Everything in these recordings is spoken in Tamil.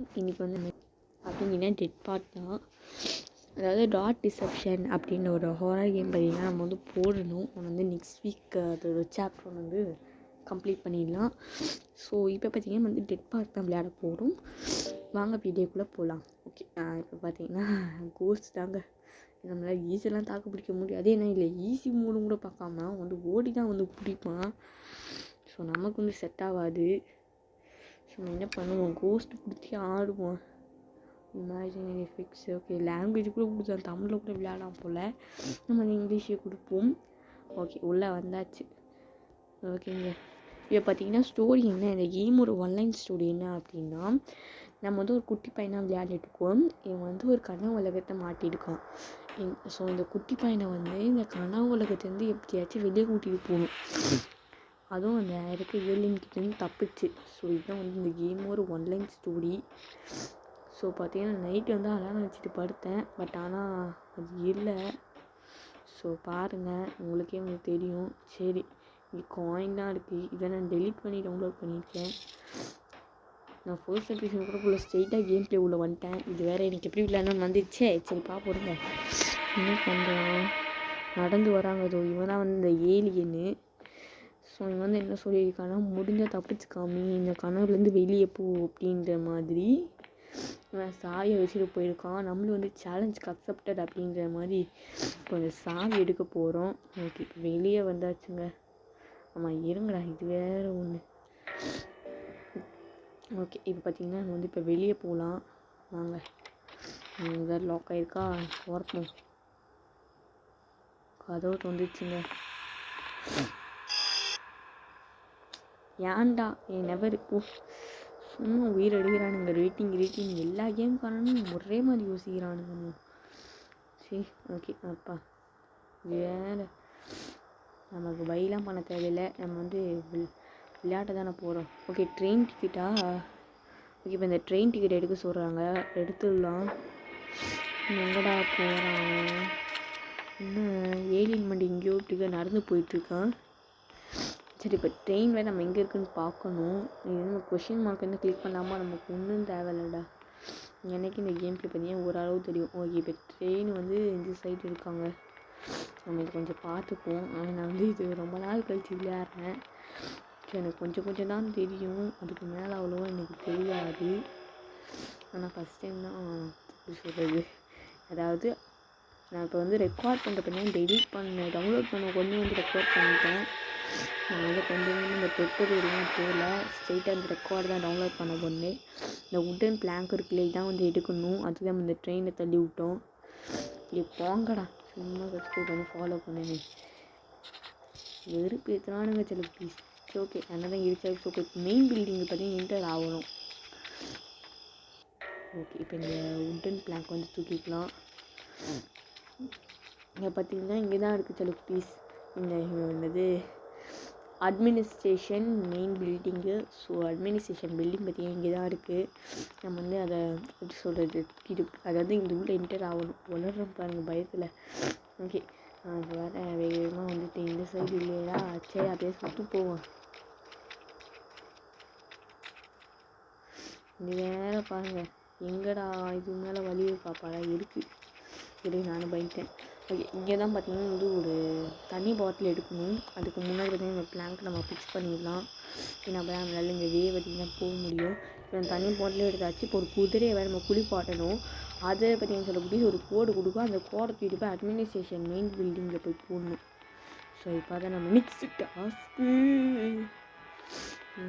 இன்றைக்கி வந்து பார்த்தீங்கன்னா டெட் பார்ட் தான். அதாவது டாட் டிசெப்ஷன் அப்படின்ற ஒரு ஹாரர் கேம் பார்த்தீங்கன்னா நம்ம வந்து போடணும். நம்ம வந்து நெக்ஸ்ட் வீக் அதோட சாப்டர் வந்து கம்ப்ளீட் பண்ணிடலாம். ஸோ இப்போ பார்த்தீங்கன்னா வந்து டெட் பார்ட் தான் விளையாட போகிறோம். வாங்க வீடியோக்குள்ளே போகலாம். ஓகே, இப்போ பார்த்தீங்கன்னா கோஸ்ட் தாங்க. நம்மளால் ஈஸியெல்லாம் தாக்கு பிடிக்க முடியாது. ஏன்னா இல்லை ஈஸி மூடு கூட பார்க்காம வந்து ஓடி தான் வந்து பிடிப்பான். ஸோ நமக்கு வந்து செட் ஆகாது. ஸோ என்ன பண்ணுவோம், கோஸ்ட் பிடிச்சி ஆடுவோம். இமேஜினரி எஃபெக்ட்ஸ் ஓகே, லாங்குவேஜ் கூட கொடுத்தோம், தமிழில் கூட விளையாடலாம் போல். நம்ம இங்கிலீஷே கொடுப்போம். ஓகே, உள்ளே வந்தாச்சு. ஓகேங்க, இப்போ பார்த்தீங்கன்னா ஸ்டோரி என்ன, இந்த கேமோட ஒன்லைன் ஸ்டோரி என்ன அப்படின்னா, நம்ம வந்து ஒரு குட்டி பையனாக விளையாடிட்டுருக்கோம். இவன் வந்து ஒரு கனவு உலகத்தை மாட்டியிருக்கான். ஸோ இந்த குட்டி பையனை வந்து இந்த கனவு உலகத்துலேருந்து எப்படியாச்சும் வெளியே கூட்டிகிட்டு போகணும். அதுவும் அந்த இருக்க ஏலியன்கிட்டேருந்து தப்பிச்சு. ஸோ இதுதான் வந்து இந்த கேமோட ஒன்லைன் ஸ்டோரி. ஸோ பார்த்தீங்கன்னா நைட்டு வந்து அலாரம் வச்சுட்டு படுத்தேன், பட் ஆனால் அது இல்லை. ஸோ பாருங்கள், உங்களுக்கே வந்து தெரியும். சரி, இங்கே காயின் தான் இருக்குது. இதை நான் டெலீட் பண்ணி டவுன்லோட் பண்ணியிருக்கேன். நான் ஃபர்ஸ்ட் எபிசோட் கூட உள்ள ஸ்ட்ரெயிட்டாக கேம் ப்ளே உள்ள வந்துட்டேன். இது வேறு எனக்கு எப்படி விளையாடணும்னு வந்துச்சே. சரி பாப்போடுங்க, என்ன பண்ணுறோம். நடந்து வராங்க. அதோ இவன் தான் வந்து இந்த ஏலியனு. ஸோ இவன் வந்து என்ன சொல்லியிருக்கான்னா, முடிஞ்சால் தப்பிச்சுக்காமி இந்த கனவுலேருந்து வெளியே போ அப்படின்ற மாதிரி சாவியை வச்சுட்டு போயிருக்கான். நம்மளும் வந்து சேலஞ்சுக்கு அக்செப்டட் அப்படின்ற மாதிரி கொஞ்சம் சாவி எடுக்க போகிறோம். ஓகே, இப்போ வெளியே வந்தாச்சுங்க. ஆமாம், இருங்கடா, இது வேறு ஒன்று. ஓகே, இப்போ பார்த்தீங்கன்னா நம்ம வந்து இப்போ வெளியே போகலாம். வாங்க, வேறு லாக் ஆகிருக்கா, ஓரப்போம். கதவு தந்துச்சுங்க. ஏன்டா என் நெவர் போ, சும்மா உயிர் எடுக்கிறானுங்க. ரேட்டிங் எல்லா கேமுக்காரனும் ஒரே மாதிரி யோசிக்கிறானுங்க. சரி ஓகே, அப்பா வேறு நமக்கு பைலாம் பண்ண தேவையில்லை. நம்ம வந்து விளையாட்ட தானே போகிறோம். Okay, train டிக்கெட்டா. ஓகே, இப்போ இந்த ட்ரெயின் டிக்கெட் எடுக்க சொல்கிறாங்க, எடுத்துடலாம். எங்கடா போகிறான், இன்னும் ஏலியன் மண்டி எங்கேயோ இப்படிக்க நடந்து போயிட்டுருக்கான். சரி, இப்போ ட்ரெயின் வேறு நம்ம எங்கே இருக்குதுன்னு பார்க்கணும். இது நம்ம கொஷின் மார்க் வந்து கிளிக் பண்ணாமல் நமக்கு ஒன்றும் தேவையில்லடா. எனக்கு இந்த கேம் ப்ளே பார்த்தீங்கன்னா ஓரளவு தெரியும். ஓகே, இப்போ ட்ரெயின் வந்து இந்த சைடு இருக்காங்க. நம்ம இது கொஞ்சம் பார்த்துப்போம். ஆனால் நான் வந்து இது ரொம்ப நாள் கழித்து விளையாடுறேன். எனக்கு கொஞ்சம் தான் தெரியும், அதுக்கு மேலே அவ்வளோவா எனக்கு தெரியாது. ஆனால் ஃபஸ்ட் டைம் தான் எப்படி சொல்கிறது, அதாவது நான் இப்போ வந்து ரெக்கார்ட் பண்ணுற பண்ணேன், டெலிட் பண்ணேன், டவுன்லோட் பண்ண கொண்டு வந்து ரெக்கார்ட் பண்ணிட்டேன். நான் வந்து கொஞ்சம் இந்த டுட்டோரியல்லாம் போகல, ஸ்ட்ரெயிட்டாக இந்த ரெக்கார்டு தான் டவுன்லோட் பண்ண போனேன். இந்த உட்டன் பிளாங்க் இருக்குல்ல, இதான் வந்து எடுக்கணும். அதுதான் இந்த ட்ரெயினை தள்ளி விட்டோம். இது போங்கடா, சும்மா சப்ஸ்கிரைப் பண்ணி ஃபாலோ பண்ணுங்க. வெறுப்பு எத்தனானுங்க சில ப்ளீஸ். ஓகே, அதனால தான் இடிச்சா. ஓகே, மெயின் பில்டிங் பார்த்தீங்கன்னா என்டர் ஆகணும். ஓகே, இப்போ இந்த உட்டன் பிளாங்க் வந்து தூக்கிக்கலாம். இங்கே பார்த்தீங்கன்னா இங்கே தான் இருக்குது சில ப்ளீஸ். இந்த என்னது administration main building. So administration building பார்த்தீங்கன்னா இங்கே தான் இருக்குது. நம்ம வந்து அதை எப்படி சொல்கிறது, இது அதாவது இந்த உள்ளே என்டர் ஆகணும். வளர்றோம் பாருங்கள் பயத்தில். ஓகே, அது வேறு வேகமாக வந்துட்டு இந்த சைடு இல்லையா. சரி, அப்படியே சுற்றி போவோம். இது வேறு பாருங்கள், எங்கடா இது மேலே வழி இருக்காப்பாடா இருக்குது. சரி, நானும் பயந்துட்டேன். ஓகே, இங்கே தான் பார்த்தீங்கன்னா வந்து ஒரு தண்ணி பாட்டில் எடுக்கணும். அதுக்கு முன்னாடி பார்த்தீங்கன்னா இந்த பிளாங்க் நம்ம ஃபிக்ஸ் பண்ணிடலாம். ஏன்னா அப்போ தான் நம்மளால இங்கே வெளியே பார்த்திங்கன்னா போக முடியும். இப்போ தண்ணி பாட்டிலே எடுத்தாச்சு. இப்போ ஒரு குதிரையை வேறு நம்ம குளிப்பாட்டணும். அதை பார்த்தீங்கன்னா சொல்லக்கூடிய ஒரு கோடு கொடுக்கும். அந்த கோடை தூக்கிட்டு போய் அட்மினிஸ்ட்ரேஷன் மெயின் பில்டிங்கில் போய் போடணும். ஸோ இப்போ தான் நம்ம நெக்ஸ்ட் டாஸ்க்கு.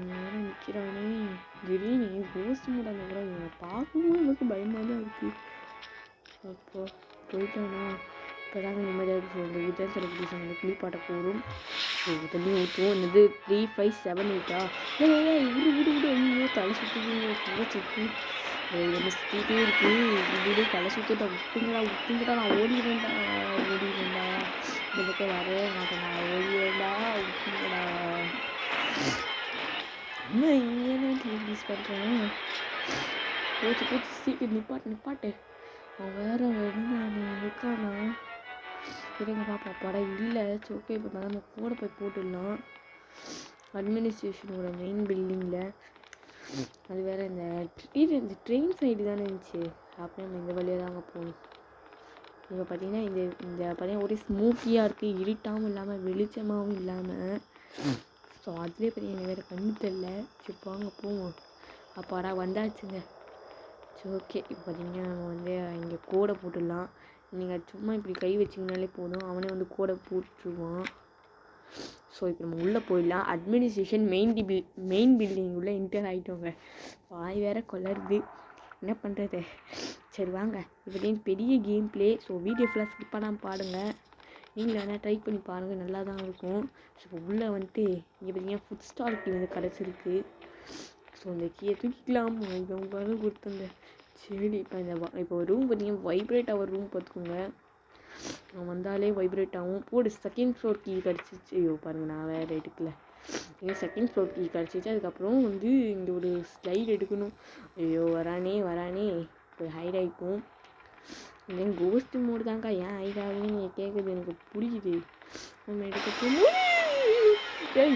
நேரம் நிற்கிறானே, திடீர்னு கோஸ்ட் மூடாங்க கூட. இவனை பார்க்கவும் எனக்கு பயமாக தான் இருக்குது. அப்போ போயிட்டானா, இப்போ தாங்க நிம்மதியாக இருக்குது. இந்த உதன் செலிபிரிட்டி வந்து குளிப்பாட்ட போகிறோம். ஸோ தண்ணி ஊற்றுவோம். என்னது 3, 5, 7, 8 விடு ஐயோ தலை சுற்றுதுங்க, தலை சுற்று. என்ன சுற்றிட்டே இருக்குது. இது தலை சுற்றுட்டா, விட்டுங்கடா, நான் ஓடிடுவேன்டா. இந்த பக்கம் வரவே மாட்டேன், நான் ஓடிடுவேன்டா, விட்டுங்கடா. என்ன இங்கே தான் செலிபிரிட்டிஸ் பண்ணுறேன். போச்சு சீக்கிரம் நிப்பாட்டு. அவன் வேறு நான் இருக்கானா, சரிங்க பாப்பா படம் இல்லை. சரி ஓகே, இப்போ நம்ம கூட போய் போட்டுடலாம். அட்மினிஸ்ட்ரேஷனோட மெயின் பில்டிங்கில் அது வேறு இந்த ட்ரெயின் சைடு தானே இருந்துச்சு. அப்படியே நம்ம இந்த வழியாக தாங்க போகணும். இப்போ பார்த்தீங்கன்னா இந்த பார்த்தீங்கன்னா ஒரே ஸ்மூக்கியாக இருக்குது, இருட்டாகவும் இல்லாமல் வெளிச்சமாகவும் இல்லாமல். ஸோ அதுலேயே பார்த்தீங்கன்னா எனக்கு வேறு கண்ணு தெரில. சரி வாங்க போவோம். அப்பாடா வந்தாச்சுங்க. சரி ஓகே. இப்போ பார்த்தீங்கன்னா நம்ம வந்து இங்கே கோடை போட்டுடலாம். நீங்கள் சும்மா இப்படி கை வச்சிங்கனாலே போதும், அவனே வந்து கோடை போட்டுருவான். ஸோ இப்போ நம்ம உள்ளே போயிடலாம். அட்மினிஸ்ட்ரேஷன் மெயின் பில்டிங் உள்ளே என்டர் ஆகிட்டோங்க. வாய் வேறு கொள்ளருது, என்ன பண்ணுறது. சரி வாங்க. இப்போ பெரிய கேம் ப்ளே. ஸோ வீடியோ ஃபுல்லாக ஸ்கிப் பண்ணாமல் பாருங்கள். நீங்களும் வேணால் ட்ரை பண்ணி பாருங்கள், நல்லா தான் இருக்கும். ஸோ உள்ளே வந்துட்டு இங்கே பார்த்தீங்கன்னா ஃபுட் ஸ்டால் கீ வந்து கிடச்சிருக்கு. ஸோ இந்த கீயை தூக்கிக்கலாம். இதை உங்களாக கொடுத்துங்க. சரி இப்போ ரூம் பார்த்தீங்கன்னா வைப்ரேட் ஆகிற ரூம் பார்த்துக்கோங்க. வந்தாலே வைப்ரேட் ஆகும். போடு செகண்ட் ஃப்ளோர் கீ கிடச்சிச்சு. ஐயோ பாருங்கள், நான் வேறு எடுக்கல. இங்கே செகண்ட் ஃப்ளோர் கீ கிடச்சிச்சு. அதுக்கப்புறம் வந்து இங்கே ஒரு ஸ்லைடு எடுக்கணும். ஐயோ வரானே போய் ஹைட் ஆகிப்போம். இங்கே கோஸ்ட் மோடு தாங்க்கா. ஏன் ஹைட் ஆகுதுன்னு நீங்கள் கேட்குறது எனக்கு புரியுது. நம்ம எடுக்க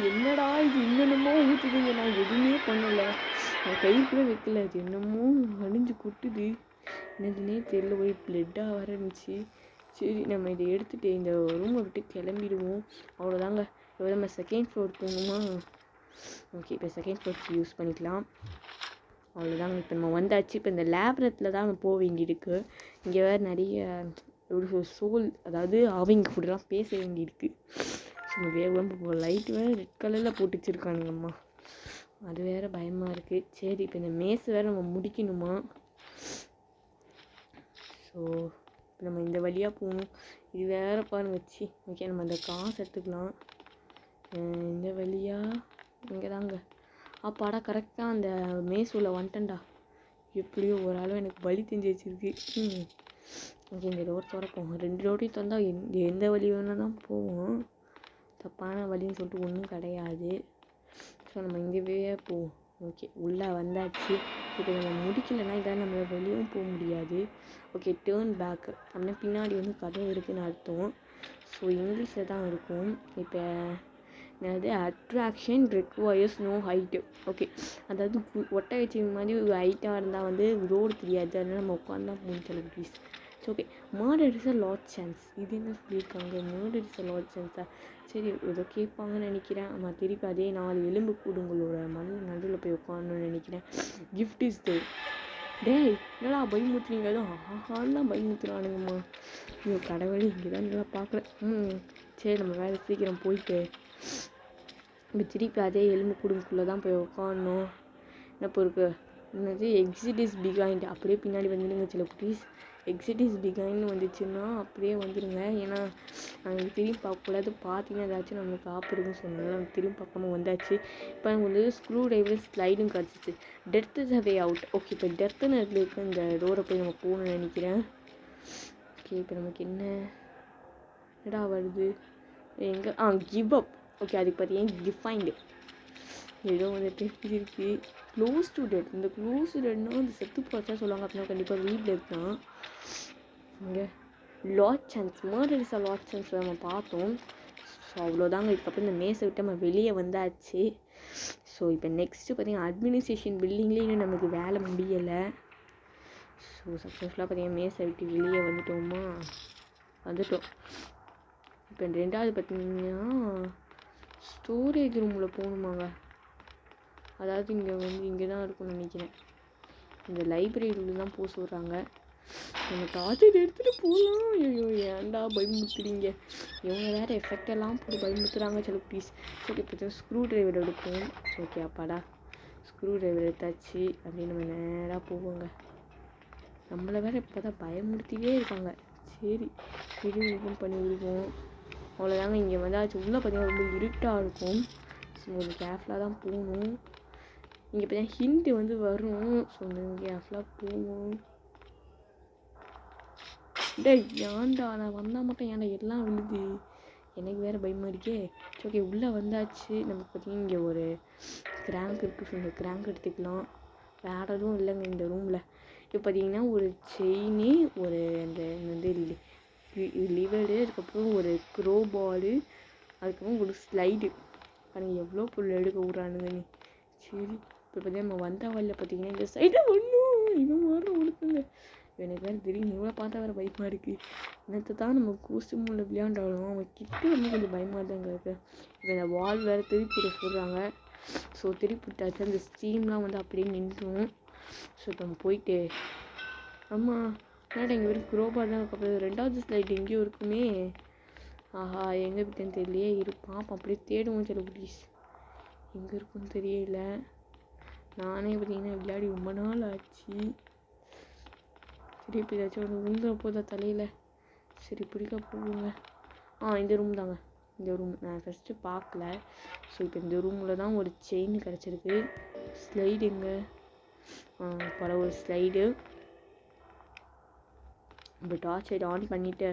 என்னடா இது என்னென்னமோ ஊற்றுதுங்க. நான் எதுவுமே பண்ணலை, நான் கை கூட வைக்கல. அது என்னமோ அழிஞ்சு கொட்டுது, என்னதுன்னே தெரியல. போய் பிளட்டாக ஆரம்பிச்சு. சரி நம்ம இதை எடுத்துகிட்டு இந்த ரூமை விட்டு கிளம்பிடுவோம். அவ்வளோதாங்க. இப்போ நம்ம செகண்ட் ஃப்ளோர் போகணுமா? ஓகே, இப்போ செகண்ட் ஃப்ளோருக்கு யூஸ் பண்ணிக்கலாம். அவ்வளோதாங்க. இப்போ நம்ம வந்தாச்சு. இப்போ இந்த லேப்ரத்தில் தான் நம்ம போக வேண்டியிருக்கு. இங்கே வேறு நிறைய ஒரு சோல், அதாவது அவங்க கூடலாம் பேச வேண்டியிருக்கு. ஸோ வேறு லைட் வேறு ரெட் கலரில் போட்டு வச்சுருக்கானுங்கம்மா, அது வேறு பயமாக இருக்குது. சரி இப்போ இந்த மேஸ் வேறு நம்ம முடிக்கணுமா? ஸோ இப்போ நம்ம இந்த வழியாக போகணும். இது வேறு பாருங்க வச்சு. ஓகே நம்ம அந்த காசு எடுத்துக்கலாம். இந்த வழியாக இங்கே தாங்க. அப்பாடா கரெக்டாக அந்த மேஸூரில் வந்துட்டேன்டா. எப்படியோ ஒரு அளவு எனக்கு வலி தெரிஞ்சு வச்சுருக்கு. ஓகே இந்த ரோட் திறப்போம். 2 ரோட்டையும் தந்தால் எந்த வழி வேணால் தான் போவோம். தப்பான வழின்னு சொல்லிட்டு ஒன்றும் கிடையாது. ஸோ நம்ம இங்கேவே போவோம். ஓகே உள்ளே வந்தாச்சு. இப்போ நம்ம முடிக்கலைன்னா இதான் நம்ம வெளியும் போக முடியாது. ஓகே டேர்ன் பேக் அப்படின்னா பின்னாடி வந்து கதவு இருக்குதுன்னு அர்த்தம். ஸோ இங்கிலீஷில் தான் இருக்கும். இப்போ அதாவது attraction requires no height. Okay அதாவது ஒட்டை வச்சு மாதிரி ஒரு ஹைட்டாக இருந்தால் வந்து ரோடு தெரியாது, அதனால் நம்ம உட்காந்து முடிச்சலாம் please. So okay murder is a lot chance. இது என்ன சொல்லியிருக்காங்க? மர்டர் இஸ் அ லாட் சான்ஸா? சரி ஏதோ கேட்பாங்கன்னு நினைக்கிறேன். நான் திருப்பி அதே 4 எலும்பு கூடுங்களோட மண் நடுவில் போய் உட்காரணும்னு நினைக்கிறேன். கிஃப்ட் இஸ் தே. டேய் என்னடா பயமுத்துறீங்க? ஏதோ ஆஹாலாம் பயமுத்துறானுங்கம்மா. ஐயோ கடவுளே, இங்கே தான் நல்லா பார்க்குறேன். சரி நம்ம வேறு சீக்கிரம் போயிட்டு இப்போ திருப்பி அதே எலும்பு கூடுங்குள்ளே தான் போய் உட்காரணும். என்ன பொறுப்பு என்னது? Exit is behind. அப்படியே பின்னாடி வந்துடுங்க சில ப்ளீஸ். எக்ஸிட் இஸ் பிகைன்னு வந்துச்சுன்னா அப்படியே வந்துடுங்க. ஏன்னா நாங்கள் திரும்பி பார்க்கக்கூடாது. பார்த்தீங்கன்னா ஏதாச்சும் நம்மளுக்கு ஆப்பிடுன்னு சொன்னாலும் நம்ம திரும்பி பார்க்காம வந்தாச்சு. இப்போ எனக்கு வந்து ஸ்க்ரூ ட்ரைவர் ஸ்லைடும் கிடச்சிச்சு. டெர்த் is a way out. Okay இப்போ டெர்த்து நேரத்தில் இருக்க இந்த ரோடை போய் நம்ம போகணும்னு நினைக்கிறேன். ஓகே இப்போ நமக்கு என்னடா வருது எங்கே? Give up. ஓகே அதுக்கு பார்த்தீங்கன்னா டிஃபைன்டு ஏதோ வந்துட்டு இருக்குது. Close to dead. இந்த க்ளோஸ் டு டெட்னா அந்த செத்து போச்சா சொல்லுவாங்க. அப்படின்னா கண்டிப்பாக வீட்டில் இருக்கான். இங்கே lot chance, murder is a lot chance நம்ம பார்த்தோம். ஸோ அவ்வளோதாங்க. இதுக்கப்புறம் இந்த மேஸை விட்டு நம்ம வெளியே வந்தாச்சு. ஸோ இப்போ நெக்ஸ்ட்டு பார்த்தீங்கன்னா அட்மினிஸ்ட்ரேஷன் பில்டிங்லேயும் நமக்கு வேலை முடியலை. ஸோ சக்ஸஸ்ஃபுல்லாக பார்த்தீங்கன்னா மேஸை விட்டு வெளியே வந்துட்டோம். இப்போ 2வது பார்த்தீங்கன்னா ஸ்டோரேஜ் ரூமில் போகணுமாங்க. அதாவது இங்கே தான் இருக்கும்னு நினைக்கிறேன். இந்த லைப்ரரியில் தான் போக சொல்கிறாங்க. நம்ம டார்ச்சர் எடுத்துகிட்டு போகலாம். ஐயோ ஏன்டா பயமுத்துறீங்க? இவங்க வேறு எஃபெக்டெல்லாம் போட்டு பயமுத்துறாங்க. சரி ப்ளீஸ். ஓகே இப்போ ஸ்க்ரூ ட்ரைவர் எடுப்போம். ஓகே அப்பாடா ஸ்க்ரூ ட்ரைவர் எடுத்தாச்சு. அப்படின்னு நம்ம நேராக போவோங்க. நம்மளை வேறு இப்போ தான் பயமுறுத்தியே இருக்காங்க. சரி இது ஓப்பன் பண்ணி விடுவோம். அவ்வளோதாங்க. இங்கே வந்தாச்சு. உள்ளே பார்த்தீங்கன்னா ரொம்ப இருட்டாக இருக்கும். ஸோ கொஞ்சம் கேர்ஃபுல்லாக தான் போகணும். இங்கே பார்த்தீங்கன்னா ஹிண்ட் வந்து வரும். ஸோ கேர்ஃபுல்லாக போவோம். டேய் ஏன்டா நான் வந்தால் மட்டும் ஏன்டா எல்லாம் விழுது? எனக்கு வேறு பயமாக இருக்கே. ஓகே உள்ளே வந்தாச்சு. நமக்கு பார்த்தீங்கன்னா இங்கே ஒரு கிராங்க் இருக்குது. ஸோ இந்த கிராங்க் எடுத்துக்கலாம். வேறு எதுவும் இல்லைங்க இந்த ரூமில். இப்போ பார்த்தீங்கன்னா ஒரு செயினு, ஒரு அந்த வந்து லிவரு, அதுக்கப்புறம் ஒரு க்ரோ பாலு, அதுக்கப்புறம் ஒரு ஸ்லைடு. பாருங்கள் எவ்வளோ பொருள் எடுக்க விட்றானுங்க. நீ சரி இப்போ பார்த்தீங்கன்னா நம்ம வந்த வழியில் பார்த்தீங்கன்னா இந்த சைடு ஒன்றும் இவன் மாற ஒழுக்குங்க. எனக்கு வேறு தெரியும் இவ்வளோ பார்த்தா வேறு பயமாக இருக்குது. என்னத்தை தான் நம்ம கோஸ்டியூமில் விளையாண்டாலும் அவன் கிட்ட வந்து கொஞ்சம் பயமாக தாங்க இருக்குது. இப்போ இந்த வால் வேறு திருப்பி விட சொல்கிறாங்க. ஸோ திருப்பி விட்டாச்சு அந்த ஸ்டீம்லாம் வந்து அப்படியே நின்றுடும். ஸோ இப்போ நம்ம போயிட்டு ஆமாம் என்னடா எங்கள் வீட்டு குரோபார் தான் அதுக்கப்புறம் 2வது ஸ்லைட் எங்கேயும் இருக்குமே. ஆஹா எங்கே விட்டேன்னு தெரியலையே. இருப்பான் அப்படியே தேடுவோம் சில குட்டீஸ். எங்கே இருக்குன்னு தெரியல. நானே பார்த்தீங்கன்னா விளையாடி ரொம்ப நாள் ஆச்சு. திருப்பி ஏதாச்சும் ஒரு உங்க போதா தலையில். சரி பிடிக்க போகுங்க. இந்த ரூம் தாங்க. இந்த ரூம் நான் ஃபஸ்ட்டு பார்க்கல. ஸோ இப்போ இந்த ரூமில் தான் ஒரு செயின் கிடச்சிருக்கு. ஸ்லைடு எங்கே பல ஒரு ஸ்லைடு. இப்போ டார்ச் லைட் ஆன் பண்ணிவிட்டு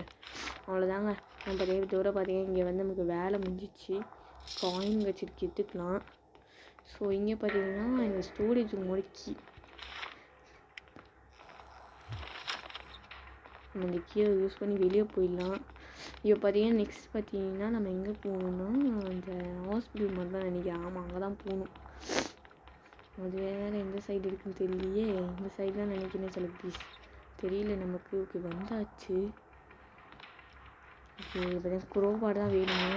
அவ்வளோதாங்க. நான் பார்த்தீங்கன்னா தூரம் பார்த்தீங்கன்னா இங்கே வந்து நமக்கு வேலை முடிஞ்சிச்சு. காயின் வச்சுருக்கு எடுத்துக்கலாம். ஸோ இங்கே பார்த்தீங்கன்னா இந்த ஸ்டோரேஜ் ரூமோட கீ. நம்ம இந்த கீயை யூஸ் பண்ணி வெளியே போயிடலாம். இப்போ பார்த்தீங்கன்னா நெக்ஸ்ட் பார்த்தீங்கன்னா நம்ம எங்கே போகணுன்னா அந்த ஹாஸ்பிட்டல் மட்டும் தான் நினைக்கிறேன். ஆமாம் அங்கே தான் போகணும். அது வேறு எந்த சைடு இருக்குன்னு தெரியலையே. இந்த சைடு தான் நினைக்கிறேன் சில ப்ளீஸ் தெரியல நமக்கு. ஓகே வந்தாச்சு. ஓகே இப்போ குரோபார் தான் வேணுமா.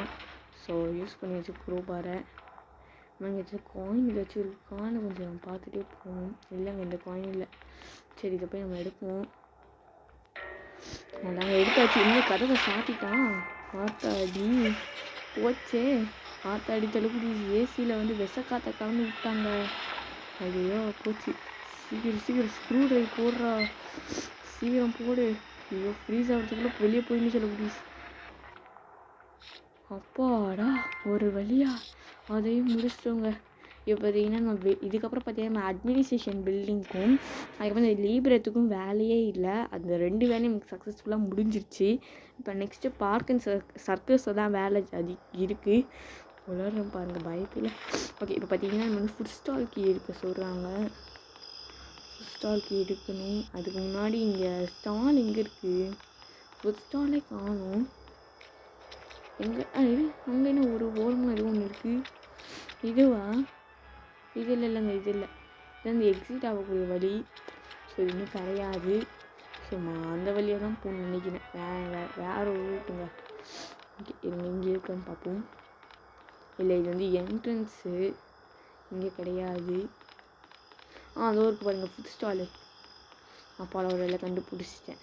ஸோ யூஸ் பண்ணி வச்சு குரோபாரை நம்ம ஏதாச்சும் காயின் ஏதாச்சும் இருக்கான்னு கொஞ்சம் பார்த்துட்டே போகணும். இல்லைங்க இந்த காயின் இல்லை. சரி இதை போய் நம்ம எடுப்போம். நாங்கள் எடுத்தாச்சு. இன்னும் கதவை சாத்திட்டான். ஆத்தாடி போச்சே. ஆத்தாடி தள்ளுபடி ஏசியில் வந்து விஷக்காற்றை கலந்து விட்டாங்க. ஐயோ போச்சு. சீக்கிரம் ஸ்க்ரூ ட்ரைவ் போடுறா. சீக்கிரம் போடு. ஐயோ ஃப்ரீஸ் ஆகிறதுக்குள்ளே வெளியே போயின்னு சொல்ல ப்ளீஸ். அப்பாடா ஒரு வழியா அதையும் முடிச்சிட்டோங்க. இப்போ பார்த்தீங்கன்னா நம்ம இதுக்கப்புறம் பார்த்தீங்கன்னா நம்ம அட்மினிஸ்ட்ரேஷன் பில்டிங்க்கும் அதுக்கப்புறம் இந்த லீபரத்துக்கும் வேலையே இல்லை. அந்த 2 வேலையும் நமக்கு சக்ஸஸ்ஃபுல்லாக முடிஞ்சிருச்சு. இப்போ நெக்ஸ்ட்டு பார்க் அண்ட் சர்க்கஸில் தான் வேலை இருக்குது. உலகம் பாருங்கள் பயத்தில். ஓகே இப்போ பார்த்தீங்கன்னா நம்ம வந்து ஃபுட் ஸ்டால் கீ எடுக்க சொல்கிறாங்க. ஃபுட் ஸ்டால் கீ எடுக்கணும். அதுக்கு முன்னாடி இங்கே ஸ்டால் எங்கே இருக்குது. ஃபுட் ஸ்டாலே காணும். எங்கே அங்கே என்ன ஒரு ஓரமாக எதுவும் ஒன்று இருக்குது. இதுவா இது இல்லைங்க. இது இல்லை. இது அந்த எக்ஸிட் ஆகக்கூடிய வழி. ஸோ இது இன்னும் கிடையாது. ஸோ அந்த வழியாக தான் போகணும்னு நினைக்கிறேன். வேறு ஒரு ரூட்டுங்க. ஓகே இருங்க இங்கே இருக்குன்னு பார்ப்போம். இல்லை இது வந்து என்ட்ரன்ஸு. இங்கே கிடையாது. அதோ இருக்குது பாருங்கள் ஃபுட் ஸ்டாலு. அப்பாவோட எல்லாம் கண்டுபிடிச்சிட்டேன்.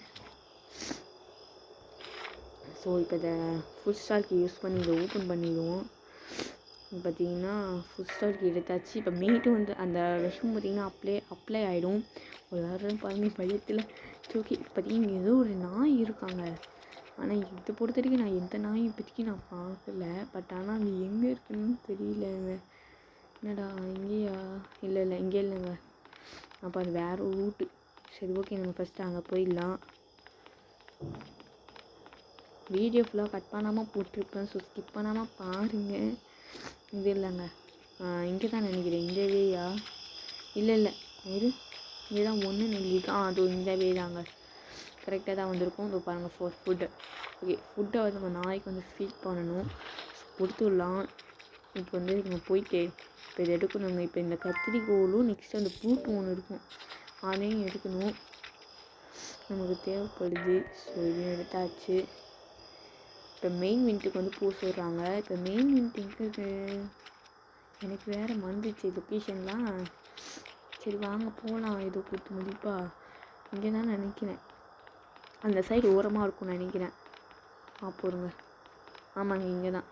ஸோ இப்போ இதை ஃபுட் ஸ்டாலுக்கு யூஸ் பண்ணி இதை ஓப்பன் பண்ணிடுவோம். பார்த்தீங்கன்னா ஃபுட் ஸ்டாலுக்கு எடுத்தாச்சு. இப்போ மீட்டும் வந்து அந்த விஷம் பார்த்திங்கன்னா அப்ளை ஆகிடும். எல்லாரும் பாருங்கள் பயத்தில். ஓகே பார்த்தீங்கன்னா இங்கே ஏதோ ஒரு நாய் இருக்காங்க. ஆனால் இதை பொறுத்த வரைக்கும் நான் எந்த நாயும் இப்போதைக்கு நான் பார்க்கல. பட் ஆனால் அது எங்கே இருக்குன்னு தெரியலங்க. என்னடா இங்கேயா. இல்லை இங்கே இல்லைங்க. அப்போ அது வேறு ஒரு ரூட்டு. சரி ஓகே நம்ம ஃபஸ்ட்டு அங்கே போயிடலாம். வீடியோ ஃபுல்லாக கட் பண்ணாமல் போட்டிருப்பேன். ஸோ ஸ்கிப் பண்ணாமல் பாருங்கள். இது இல்லைங்க இங்கே தான் நினைக்கிறேன். இந்த வேயா இல்லை இது இங்கே தான் ஒன்று நினைக்கிறேன். அது இந்த வே தாங்க. கரெக்டாக தான் வந்திருக்கும். இப்போ பாருங்கள் ஃபுட்டு. ஓகே ஃபுட்டை வந்து நம்ம நாய்க்கு வந்து ஃபீட் பண்ணணும். கொடுத்துடலாம். இப்போ வந்து நம்ம போயிட்டு இப்போ இதை எடுக்கணுங்க. இப்போ இந்த கத்திரிக்கோலும் நெக்ஸ்ட்டு அந்த பூட்டு ஒன்று இருக்கும். அதையும் எடுக்கணும். நமக்கு தேவைப்படுது. ஸோ இதையும் எடுத்தாச்சு. இப்போ மெயின் விண்ட்டுக்கு வந்து போக சொல்கிறாங்க. இப்போ மெயின் விண்ட்டுக்கு எனக்கு வேறு மறந்துச்சு லொக்கேஷன்லாம். சரி வாங்க போகலாம். ஏதோ கொடுத்து முடிப்பா இங்கே தான் நினைக்கிறேன். அந்த சைடு ஓரமாக இருக்கும்னு நினைக்கிறேன். போடுங்க. ஆமாங்க இங்கே தான்.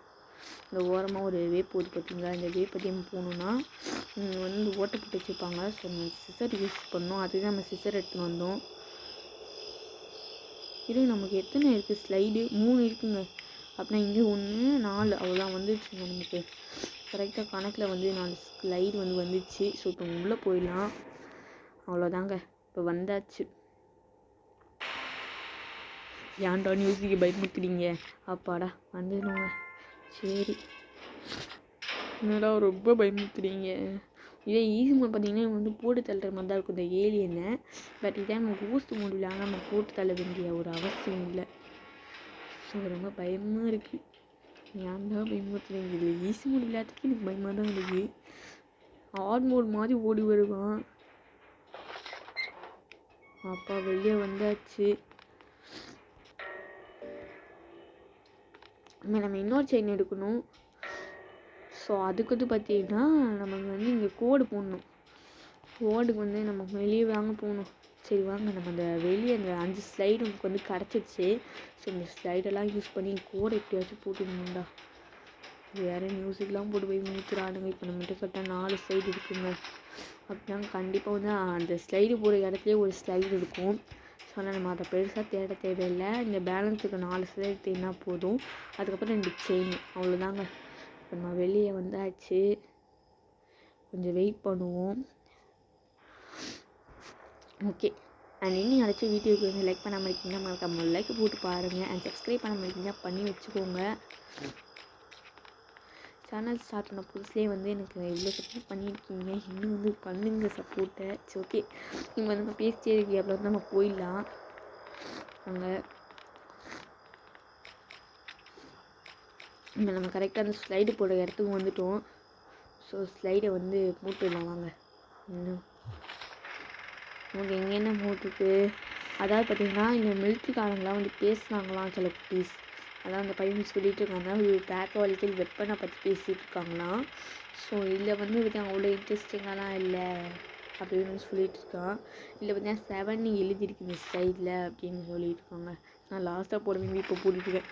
இந்த ஓரமாக ஒரு வே போகுது பார்த்தீங்களா. இந்த வே பற்றி நம்ம போகணுன்னா வந்து ஓட்டை போட்டு வச்சுருப்பாங்க. ஸோ நம்ம சிசர் யூஸ் பண்ணோம். அதுதான் நம்ம சிசர் எடுத்துன்னு வந்தோம். இது நமக்கு எத்தனை இருக்குது ஸ்லைடு 3 இருக்குங்க. அப்படின்னா இங்கே 1 4 அவ்வளோதான் வந்துடுச்சுங்க. நமக்கு கரெக்டாக கணக்கில் வந்து 4 ஸ்லைடு வந்து வந்துடுச்சு. ஸோ இப்போ உள்ளே போயிடலாம். அவ்வளோதாங்க இப்போ வந்தாச்சு. ஏன்டா மியூசிக்கை பயமுறுத்துறீங்க. அப்பாடா வந்துடுங்க. சரி என்னடா ரொம்ப பயமுறுத்துறீங்க. இதே ஈஸி மோட் பார்த்தீங்கன்னா வந்து போட்டு தள்ளுற மாதிரி தான் இருக்கும் இந்த ஏலியனை. பட் இதே நம்ம கோஸ்ட் மோட் இல்லாமல் நம்ம போட்டு தள்ள வேண்டிய ஒரு அவசியம் இல்லை. ஸோ ரொம்ப பயமாக இருக்குது. ஏன்டா பயமுறுத்துறீங்க. இதில் ஈஸி மோட் விளையாட்டுக்கு எனக்கு பயமாக தான் இருக்குது. ஆர்மோர் மாதிரி ஓடி வருவான். அப்பா வெளியே வந்தாச்சு. நம்ம இன்னொரு செயின் எடுக்கணும். ஸோ அதுக்கு வந்து பார்த்தீங்கன்னா நமக்கு வந்து இங்கே கோடு போடணும். கோடுக்கு வந்து நம்ம வெளியே வாங்க போகணும். சரி வாங்க, நம்ம அந்த வெளியே அந்த 5 ஸ்லைடு நமக்கு வந்து கிடச்சிருச்சு. ஸோ இந்த ஸ்லைடெல்லாம் யூஸ் பண்ணி கோடை எப்படியாச்சும் போட்டுக்கணும்டா. வேறு மியூசிக்லாம் போட்டு போய் மூத்துறானுங்க. இப்போ நம்மகிட்ட கரெக்டாக 4 ஸ்லைடு இருக்குங்க. அப்படின்னா கண்டிப்பாக வந்து அந்த ஸ்லைடு போகிற இடத்துலேயே ஒரு ஸ்லைடு இருக்கும். ஸோ ஆனால் நம்ம அதை பெருசாக தேட தேவையில்லை. இந்த பேலன்ஸுக்கு 4 ஸ்லைடு தேடினா போதும். அதுக்கப்புறம் 2 செயின், அவ்வளோதாங்க. இப்போ நம்ம வெளியே வந்தாச்சு. கொஞ்சம் வெயிட் பண்ணுவோம். ஓகே, அண்ட் இன்னும் யாராச்சும் வீடியோக்கு வந்து லைக் பண்ணாமல் இருக்கீங்கன்னா மறக்காம லைக் போட்டு பாருங்கள். அண்ட் சப்ஸ்கிரைப் பண்ணாமல் இருக்கீங்கன்னா பண்ணி வச்சுக்கோங்க. சேனல் ஸ்டார்ட் பண்ண புதுசுலேயே வந்து எனக்கு இவ்வளோ சப்போர்ட் பண்ணியிருக்கீங்க. இன்னும் வந்து பண்ணுங்க சப்போர்ட்டை. சரி ஓகே, நீங்கள் வந்து நம்ம பேசிட்டே இருக்கீங்க. அப்புறம் வந்து நம்ம போயிடலாம். அங்கே இப்போ நம்ம கரெக்டாக அந்த ஸ்லைடு போடுற இடத்துக்கு வந்துட்டோம். ஸோ ஸ்லைடை வந்து போட்டுடலாம் வாங்க. இன்னும் நமக்கு எங்கே என்ன போட்டுருக்கு, அதாவது பார்த்திங்கன்னா இந்த மிலிட்ரிக்காரங்களாம் வந்து பேசுனாங்களாம் சில குட்டீஸ். அதான் அந்த பையன் சொல்லிட்டு இருக்காங்க, ஒரு பேக்கவாலிட்டியில் வெப்பனை பற்றி பேசிகிட்டு இருக்காங்களாம். ஸோ இதில் வந்து பார்த்தீங்கன்னா அவ்வளோ இன்ட்ரெஸ்டிங்காலாம் இல்லை அப்படின்னு சொல்லிட்டு இருக்கான். இதில் பார்த்தீங்கன்னா 7 எழுதியிருக்கு இந்த ஸ்லைடில் அப்படின்னு சொல்லிட்டு இருக்காங்க. நான் லாஸ்ட்டாக போடுவேன், இப்போ போட்டுருக்கேன்.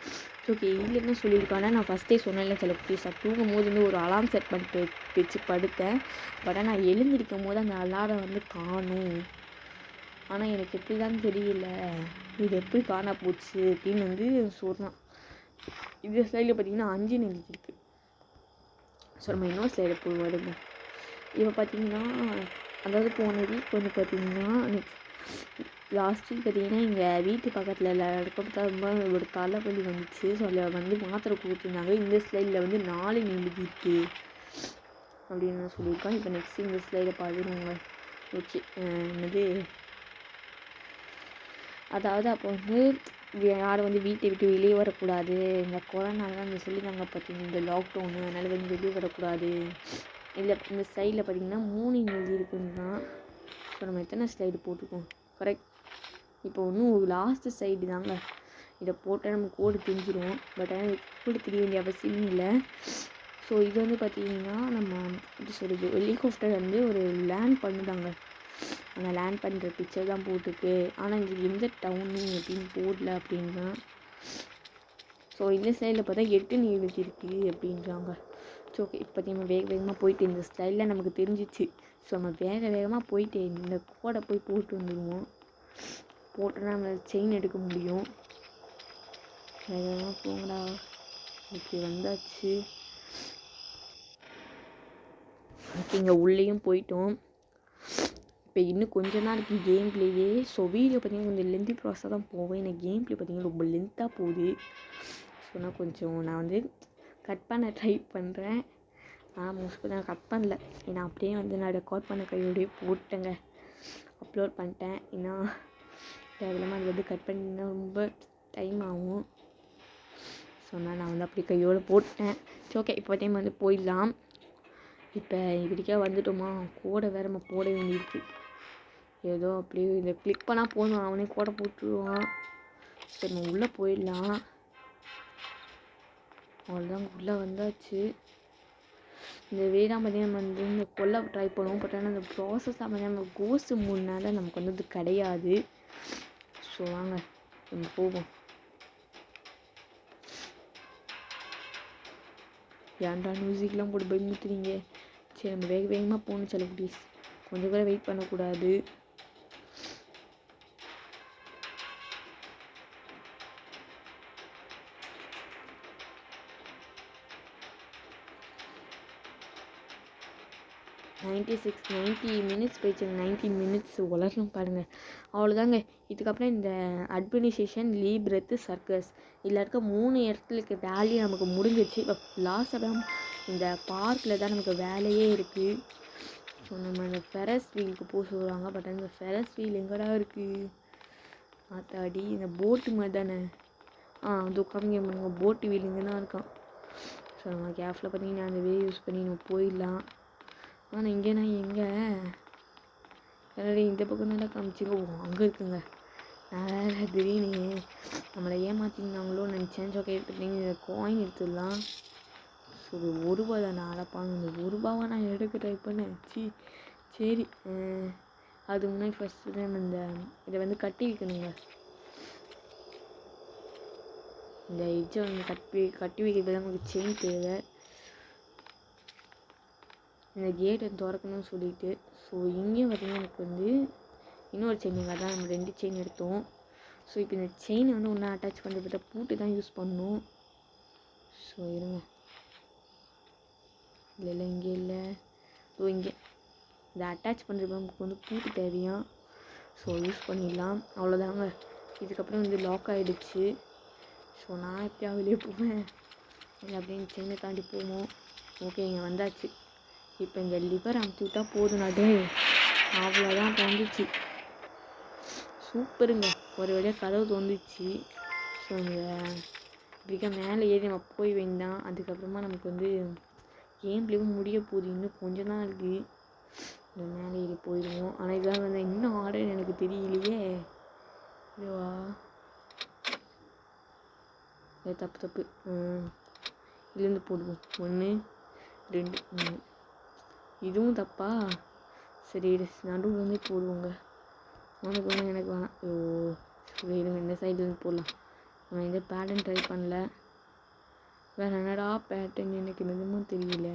ஓகே, இதில் என்ன சொல்லியிருக்காங்கன்னா, நான் ஃபஸ்ட்டே சொன்னேன்ல சில குட்டீஸ் தூங்கும் போது வந்து ஒரு அலாரம் செட் பண்ணிட்டு வச்சு படுத்தேன். பட் நான் எழுந்திருக்கும் போது அந்த அலாரம் வந்து காணும். ஆனால் எனக்கு எப்படி தான் தெரியல, இது எப்படி காண போச்சு அப்படின்னு வந்து சொன்னான். இந்த ஸ்லைடில் பார்த்தீங்கன்னா 5 எழுதியிருக்கு. ஸோ நம்ம இன்னொரு ஸ்லைடை போய் வருங்க. இப்போ பார்த்தீங்கன்னா அதாவது போன வீக் வந்து பார்த்தீங்கன்னா லாஸ்ட் வீக் பார்த்தீங்கன்னா எங்கள் வீட்டு பக்கத்தில் எல்லாருக்கும் ரொம்ப ஒரு தலைவலி வந்துச்சு. ஸோ அதில் வந்து மாத்திரை கொடுத்துருந்தாங்க. இந்த ஸ்லைடில் வந்து 4 எழுதியிருக்கு அப்படின்னு நான் சொல்லியிருக்கேன். இப்போ நெக்ஸ்ட் இந்த ஸ்லைடை பார்த்துருவோங்க. ஓகே, என்னது, அதாவது அப்போ வந்து யாரும் வந்து வீட்டை விட்டு வெளியே வரக்கூடாது, இந்த கொரோனாலாம் அந்த சொல்லியிருந்தாங்க பார்த்தீங்கன்னா, இந்த லாக்டவுனு, அதனால் வந்து வெளியே வரக்கூடாது. இல்லை இந்த ஸ்லைடில் பார்த்திங்கன்னா 3 எழுதியிருக்குன்னா, ஸோ நம்ம எத்தனை ஸ்லைடு போட்டுக்கோம் கரெக்ட். இப்போ இன்னும் லாஸ்ட்டு சைடு தாங்க. இதை போட்டால் நம்ம கோடு தெரிஞ்சிடும். பட் ஆனால் கோடு தெரிய வேண்டிய அவசியமே இல்லை. ஸோ இது வந்து பார்த்திங்கன்னா நம்ம எப்படி சொல்கிறது, ஹெலிகாப்டர் வந்து ஒரு லேண்ட் பண்ணுதாங்க. அந்த லேண்ட் பண்ணுற பிக்சர் தான் போட்டுருக்கு. ஆனால் இது எந்த டவுனு அப்படின்னு போடல அப்படின்னா. ஸோ இந்த சைடில் பார்த்தா 8 எழுதியிருக்கு அப்படின்றாங்க. ஸோ ஓகே, இப்போ நம்ம வேகமாக போயிட்டு இந்த ஸ்டைலில் நமக்கு தெரிஞ்சிச்சு. ஸோ நம்ம வேகமாக போயிட்டு இந்த கோடை போய் போட்டு வந்துடுவோம். போட்டோன்னா நம்ம செயின் எடுக்க முடியும். வேகமாக போங்கடா. ஓகே, வந்தாச்சு. ஓகே, இங்கே உள்ளேயும் போயிட்டோம். இப்போ இன்னும் கொஞ்சம் தான் இருக்குது கேம் பிளேயே. ஸோ வீடியோ பார்த்திங்கன்னா கொஞ்சம் லென்த்தி ப்ராசஸாக தான் போவேன். எனக்கு கேம் பிளே பார்த்திங்கன்னா ரொம்ப லென்த்தாக போகுது. ஸோ நான் வந்து கட் பண்ண ட்ரை பண்ணுறேன். ஆனால் மோஸ்ட்லி நான் கட் பண்ணல. ஏன்னா அப்படியே வந்து நான் ரெக்கார்ட் பண்ண கையோடையே போட்டேங்க, அப்லோட் பண்ணிட்டேன். ஏன்னா தேவையில்லாமல் அது வந்து கட் பண்ணிங்கன்னா ரொம்ப டைம் ஆகும். ஸோ நான் வந்து அப்படி கையோடு போட்டேன். சரி ஓகே, இப்போ டைம் வந்து போயிடலாம். இப்போ இப்படிக்கா வந்துட்டோமா, கோடை வேறு நம்ம போட வேண்டியிருக்கு. ஏதோ அப்படியே இதை கிளிக் பண்ணால் போதும், அவனே கோடை போட்டுருவான். சரி நம்ம உள்ளே போயிடலாம். அவ்வளோதான், உள்ளே வந்தாச்சு. இந்த வீடாக பார்த்தீங்கன்னா நம்ம வந்து இந்த கொல்லை ட்ரை பண்ணுவோம். பட் ஆனால் அந்த ப்ராசஸ்லாம் பார்த்தீங்கன்னா நம்ம கோஸ்ட் மூணுனால நமக்கு வந்து இது கிடையாது. ஸோ வாங்க நம்ம போவோம். ஏன்டா மியூசிக்லாம் போட்டு பயமுத்துறீங்க. சரி நம்ம வேகமாக போகணும். சில ப்ளீஸ் கொஞ்சம் கூட வெயிட் பண்ணக்கூடாது. $90 minutes போயிடுச்சு. 90 minutes வளரணும் பாருங்கள். அவ்வளோதாங்க. இதுக்கப்புறம் இந்த அட்மினிஸ்ட்ரேஷன், லீ பிரெத்து, சர்க்கஸ் இதில் இருக்க 3 இடத்துல இருக்க வேலையை நமக்கு முடிஞ்சிச்சு. இப்போ லாஸ்ட்டாக தான் இந்த பார்க்கில் தான் நமக்கு வேலையே இருக்குது. ஸோ நம்ம அந்த ஃபெரஸ் வீலுக்கு போக சொல்கிறாங்க. பட் அந்த ஃபெரஸ் வீல் எங்கடா இருக்குது ஆத்தாடி, இந்த போட்டு மாதிரி தானே. அது உட்காந்து பண்ணுங்க, போட்டு வீல் இங்கே தான் இருக்கான். ஸோ நம்ம கேஃபில் பார்த்தீங்கன்னா அந்த வே யூஸ் பண்ணி நம்ம போயிடலாம். ஆனால் இங்கே நான் எங்கே இந்த பக்கம் நல்லா காமிச்சிங்க. அங்கே இருக்குங்க. நான் வேறு திடீர்னு நம்மளை ஏமாற்றிருந்தாங்களோ நினச்சேன். ஓகே இந்த காயின் எடுத்துடலாம். ஸோ இது 1 ரூபா தான். அழப்பாங்க இந்த 1 ரூபாவை நான் எடுக்க ட்ரை பண்ணேன். சரி அது முன்னாடி ஃபஸ்ட்டு தான் இதை வந்து கட்டி வைக்கணுங்க. இந்த எஜ்ஜை வந்து கட்டி வைக்கிறது நமக்கு செயின் தேவை. இந்த கேட்டை திறக்கணும்னு சொல்லிட்டு. ஸோ இங்கேயும் பார்த்திங்கன்னா எனக்கு வந்து இன்னொரு செயினுங்க. அதான் நம்ம 2 செயின் எடுத்தோம். ஸோ இப்போ இந்த செயினை வந்து ஒன்றா அட்டாச் பண்ணுறதுக்கு பூட்டு தான் யூஸ் பண்ணணும். ஸோ இருங்க, இல்லை இங்கே இல்லை. ஸோ இங்கே இதை அட்டாச் பண்ணுறது நமக்கு வந்து பூட்டு தேவையா. ஸோ யூஸ் பண்ணிடலாம். அவ்வளோதாங்க. இதுக்கப்புறம் வந்து லாக் ஆகிடுச்சு. ஸோ நான் எப்படியா வெளியே போவேன் இல்லை அப்படின்னு செயினை தாண்டி போவோம். ஓகே இங்கே வந்தாச்சு. இப்போ இந்த லிவர் அமுத்தி விட்டா போதும். நாடு அவ்வளோதான் தந்துச்சு. சூப்பருங்க. ஒரு வழியாக கதவு தோந்துச்சு. ஸோ இந்த இப்படிக்கா மேலே ஏறி நம்ம போய் வேண்டாம். அதுக்கப்புறமா நமக்கு வந்து கேம் பிளேவும் முடிய போகுது. இன்னும் கொஞ்சம் தான் இருக்குது. இந்த மேலே ஏறி போயிடுவோம். ஆனால் இதெல்லாம் வந்து இன்னும் ஆர்டர் எனக்கு தெரியலையே. இதுவா தப்பு இதுலேருந்து போடுவோம். 1 2 3. இதுவும் தப்பா? சரி நடுவில் வந்து போடுவோங்க. உனக்கு வேணாம் எனக்கு வேணாம். இருங்க இந்த சைட்லேருந்து போடலாம். நான் எந்த பேட்டர்ன் ட்ரை பண்ணல. வேறு என்னடா பேட்டர்ன் எனக்கு நிஜமும் தெரியல.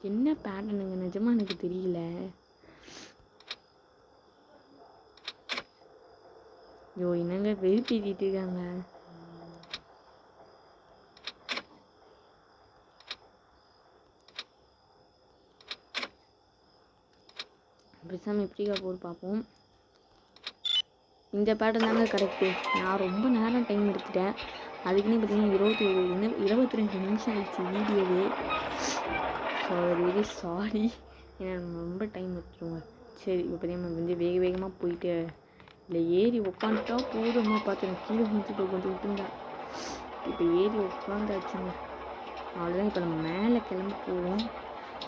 என்ன பேட்டர்னுங்க நிஜமாக எனக்கு தெரியல. என்னங்க வெறுப்பேற்றிட்டு இருக்காங்க. பேசாமல் எப்படிக்கா போட்டு பார்ப்போம். இந்த பேட்டர்ன் தாங்க கரெக்டு. நான் ரொம்ப நேரம் டைம் எடுத்துட்டேன். அதுக்குன்னு பார்த்தீங்கன்னா 22 நிமிஷம் ஆயிடுச்சு வீடியோவே. ஸோ வெரி சாரி, ஏன்னா ரொம்ப டைம் எடுத்துருவோங்க. சரி இப்போ பார்த்தீங்கன்னா வந்து வேகமாக போயிட்டு இல்லை ஏறி உட்காந்துட்டா போதும்மா. பார்த்தேன் கீழே வந்து விட்டுருந்தேன். இப்போ ஏறி உட்காந்தாச்சுங்க. அவ்வளோதான். இப்போ நம்ம மேலே கிளம்பி போவோம்.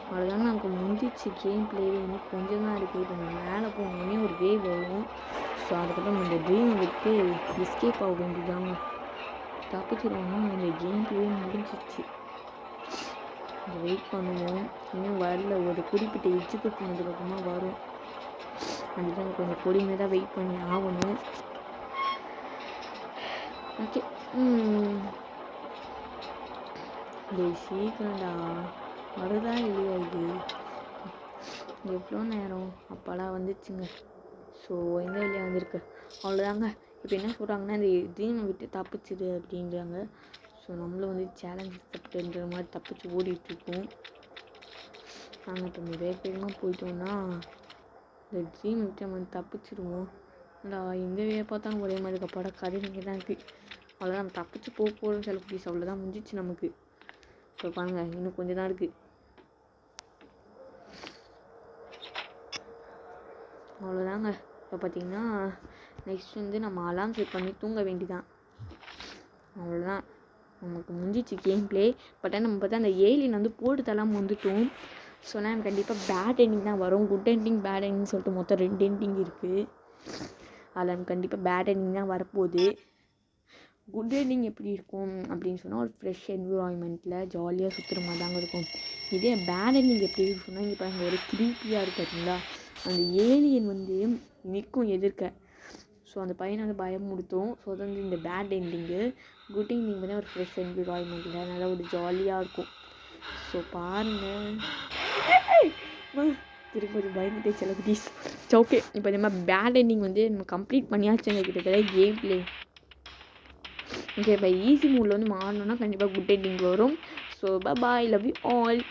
அவ்வளோதாங்க. நமக்கு முடிஞ்சிச்சு கேம் பிளேவே. இன்னும் கொஞ்சம் தான் இருக்குது. இப்போ நம்ம மேலே போகணுன்னே ஒரு வே வரும். ஸோ அதுக்கப்புறம் இந்த ட்ரீமை விட்டு எஸ்கேப் ஆக வேண்டியதாங்க. தப்பிச்சிருவாங்க. இந்த கேம் பிளேவே முடிஞ்சிச்சு. இந்த வெயிட் பண்ணுவோம். இன்னும் வரல. ஒரு குறிப்பிட்ட எஜ்ஜுக்கு போனதுக்கப்புறமா வரும். அதுதான் கொஞ்சம் பொறுமையாக தான் வெயிட் பண்ணி ஆகணும். ஓகே சீக்கிரம்டா வருதா இல்லையா? இது எவ்வளோ நேரம் அப்பாலாம் வந்துச்சுங்க. ஸோ எந்த வழியாக வந்திருக்கு. அவ்வளோதாங்க. இப்போ என்ன சொல்கிறாங்கன்னா இந்த ட்ரீமை விட்டு தப்பிச்சுது அப்படின்றாங்க. ஸோ நம்மளும் வந்து சேலஞ்ச் அக்செப்ட்ன்ற மாதிரி தப்பிச்சு ஓடிட்டுருக்கோம். நாங்கள் இப்போ வேகமாக போயிட்டோம்னா இந்த ட்ரீமை விட்டு நம்ம வந்து தப்பிச்சிடுவோம். இல்லை எந்த வேலை பார்த்தாலும் ஒரே மாதிரி இருக்கப்பட கதை இங்கே தான் இருக்குது. அவ்வளோதான் நம்ம தப்பிச்சு போகிறோம்னு சொல்ல ப்ளீஸ். அவ்வளோதான் முடிஞ்சிச்சு நமக்கு. இப்போ பாருங்கள் இன்னும் கொஞ்சம் தான் இருக்குது. அவ்வளோதாங்க. இப்போ பார்த்திங்கன்னா நெக்ஸ்ட் வந்து நம்ம அலாம் செட் பண்ணி தூங்க வேண்டிதான். அவ்வளோதான் நமக்கு முடிஞ்சிச்சு கேம் பிளே. பட் நம்ம பார்த்தா அந்த ஏலியன் வந்து போட்டு தள்ளாமல் வந்துட்டோம். ஸோ நம்ம கண்டிப்பாக பேட் எண்டிங் தான் வரும். குட் எண்டிங் பேட் எண்டிங் சொல்லிட்டு மொத்தம் 2 எண்டிங் இருக்குது. அதில் நமக்கு கண்டிப்பாக பேட் எண்டிங் தான் வரப்போகுது. குட் எண்டிங் எப்படி இருக்கும் அப்படின்னு சொன்னால் ஒரு ஃப்ரெஷ் என்விரான்மெண்ட்டில் ஜாலியாக சுற்றுற மாதிரி தாங்க இருக்கும். இதே பேட் எண்டிங் எப்படி இருக்குன்னா இங்கே பாருங்கள் ஒரு க்ரீப்பியாக இருக்குது பார்த்தீங்களா. அந்த ஏலியன் வந்து நிற்கும் எதிர்க்க. ஸோ அந்த பையனை வந்து பயமுடுத்தும். ஸோ அது வந்து இந்த பேட் எண்டிங்கு. குட் எண்டிங் வந்து ஒரு ஃப்ரெஷ் என்விரான்மெண்ட்டில் நல்லா ஒரு ஜாலியாக இருக்கும். ஸோ பாருங்கள் திரும்ப கொஞ்சம் பயந்துட்டே சில குட்டீஸ். ஓகே இப்போ இந்த மாதிரி பேட் எண்டிங் வந்து நம்ம கம்ப்ளீட் பண்ணியாச்சுங்க கிட்டத்தட்ட கேம் பிளே. ஓகே இப்போ ஈஸி மூடில் வந்து மாறணும்னா கண்டிப்பாக குட் எண்டிங் வரும். So bye, love you all.